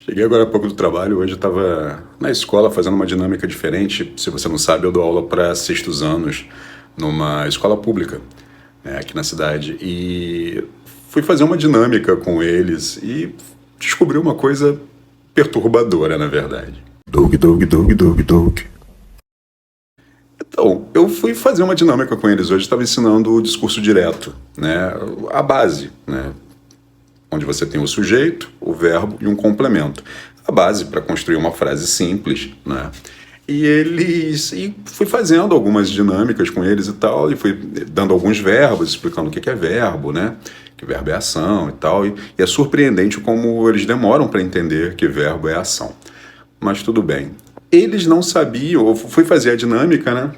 Cheguei agora há pouco do trabalho, hoje eu estava na escola fazendo uma dinâmica diferente. Se você não sabe, eu dou aula para sextos anos numa escola pública, né, aqui na cidade. E fui fazer uma dinâmica com eles e descobri uma coisa perturbadora, na verdade. Doug, Doug, Doug, Doug, Doug. Então, eu fui fazer uma dinâmica com eles hoje, estava ensinando o discurso direto, né, a base, né, onde você tem o sujeito, o verbo e um complemento. A base para construir uma frase simples, né? E fui fazendo algumas dinâmicas com eles e tal, e fui dando alguns verbos, explicando o que é verbo, né? Que verbo é ação e tal. E é surpreendente como eles demoram para entender que verbo é ação. Mas tudo bem. Eles não sabiam, eu fui fazer a dinâmica, né?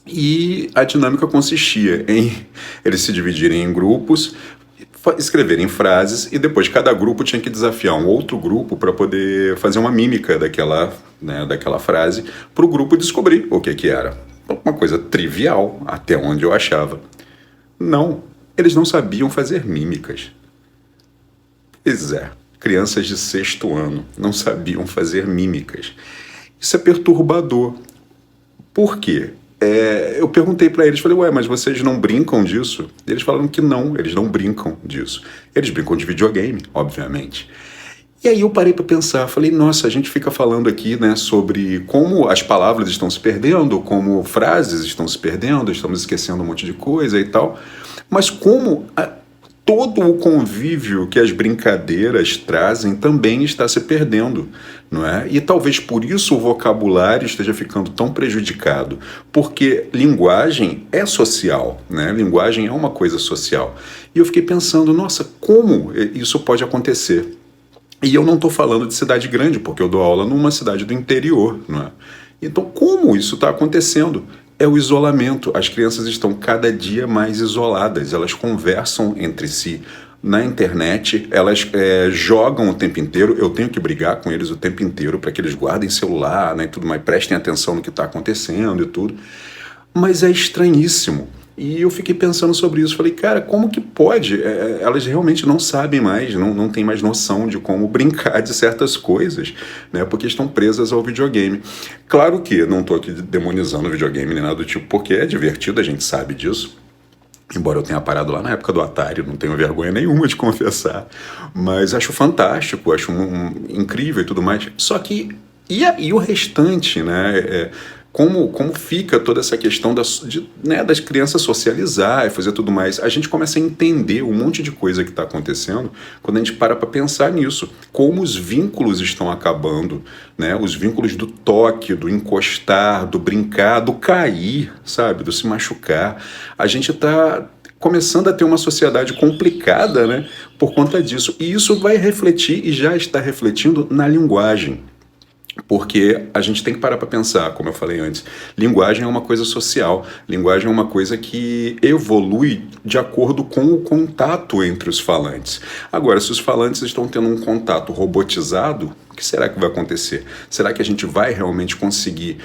E a dinâmica consistia em eles se dividirem em grupos, escreverem frases e depois cada grupo tinha que desafiar um outro grupo para poder fazer uma mímica daquela, né, daquela frase para o grupo descobrir o que era. Uma coisa trivial, até onde eu achava. Não, eles não sabiam fazer mímicas. Pois é, crianças de sexto ano não sabiam fazer mímicas. Isso é perturbador. Por quê? Eu perguntei para eles, falei, ué, mas vocês não brincam disso? E eles falaram que não, eles não brincam disso. Eles brincam de videogame, obviamente. E aí eu parei para pensar, falei, nossa, a gente fica falando aqui, né, sobre como as palavras estão se perdendo, como frases estão se perdendo, estamos esquecendo um monte de coisa e tal, mas todo o convívio que as brincadeiras trazem também está se perdendo, não é? E talvez por isso o vocabulário esteja ficando tão prejudicado, porque linguagem é social, né? Linguagem é uma coisa social. E eu fiquei pensando, nossa, como isso pode acontecer? E eu não estou falando de cidade grande, porque eu dou aula numa cidade do interior, não é? Então, como isso está acontecendo? É o isolamento. As crianças estão cada dia mais isoladas. Elas conversam entre si na internet, elas jogam o tempo inteiro. Eu tenho que brigar com eles o tempo inteiro para que eles guardem celular, né, e tudo mais, prestem atenção no que está acontecendo e tudo. Mas é estranhíssimo. E eu fiquei pensando sobre isso. Falei, cara, como que pode? Elas realmente não sabem mais, não têm mais noção de como brincar de certas coisas, né? Porque estão presas ao videogame. Claro que não estou aqui demonizando o videogame nem nada do tipo, porque é divertido, a gente sabe disso. Embora eu tenha parado lá na época do Atari, não tenho vergonha nenhuma de confessar. Mas acho fantástico, acho incrível e tudo mais. Só que, e o restante, né? Como fica toda essa questão né, das crianças socializar e fazer tudo mais. A gente começa a entender um monte de coisa que está acontecendo quando a gente para pensar nisso. Como os vínculos estão acabando, né? Os vínculos do toque, do encostar, do brincar, do cair, sabe? Do se machucar. A gente está começando a ter uma sociedade complicada, né, por conta disso. E isso vai refletir e já está refletindo na linguagem. Porque a gente tem que parar para pensar, como eu falei antes, linguagem é uma coisa social, linguagem é uma coisa que evolui de acordo com o contato entre os falantes. Agora, se os falantes estão tendo um contato robotizado, o que será que vai acontecer? Será que a gente vai realmente conseguir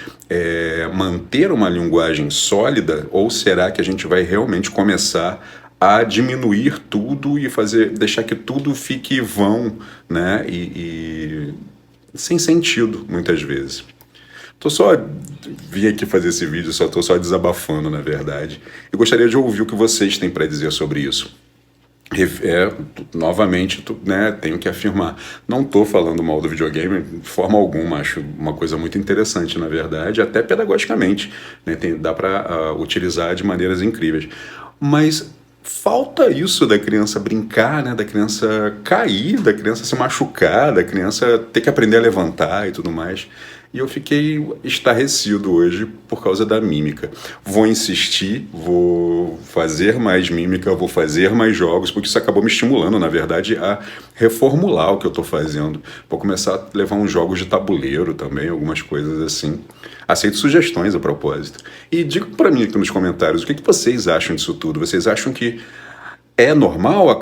manter uma linguagem sólida, ou será que a gente vai realmente começar a diminuir tudo e deixar que tudo fique vão, né? Sem sentido, muitas vezes. Vim aqui fazer esse vídeo, estou só desabafando, na verdade. Eu gostaria de ouvir o que vocês têm para dizer sobre isso. Novamente, né, tenho que afirmar, não estou falando mal do videogame de forma alguma, acho uma coisa muito interessante, na verdade, até pedagogicamente, né, dá para utilizar de maneiras incríveis. Mas falta isso da criança brincar, né, da criança cair, da criança se machucar, da criança ter que aprender a levantar e tudo mais. E eu fiquei estarrecido hoje por causa da mímica. Vou insistir, vou fazer mais mímica, vou fazer mais jogos, porque isso acabou me estimulando, na verdade, a reformular o que eu estou fazendo. Vou começar a levar uns jogos de tabuleiro também, algumas coisas assim. Aceito sugestões a propósito. E diga para mim aqui nos comentários, o que vocês acham disso tudo? Vocês acham que é normal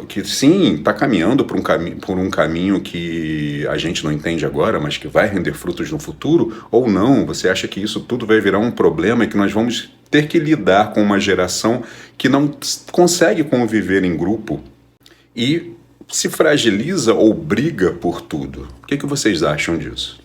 que sim, está caminhando por um caminho que a gente não entende agora, mas que vai render frutos no futuro? Ou não? Você acha que isso tudo vai virar um problema e que nós vamos ter que lidar com uma geração que não consegue conviver em grupo? E se fragiliza ou briga por tudo. O que vocês acham disso?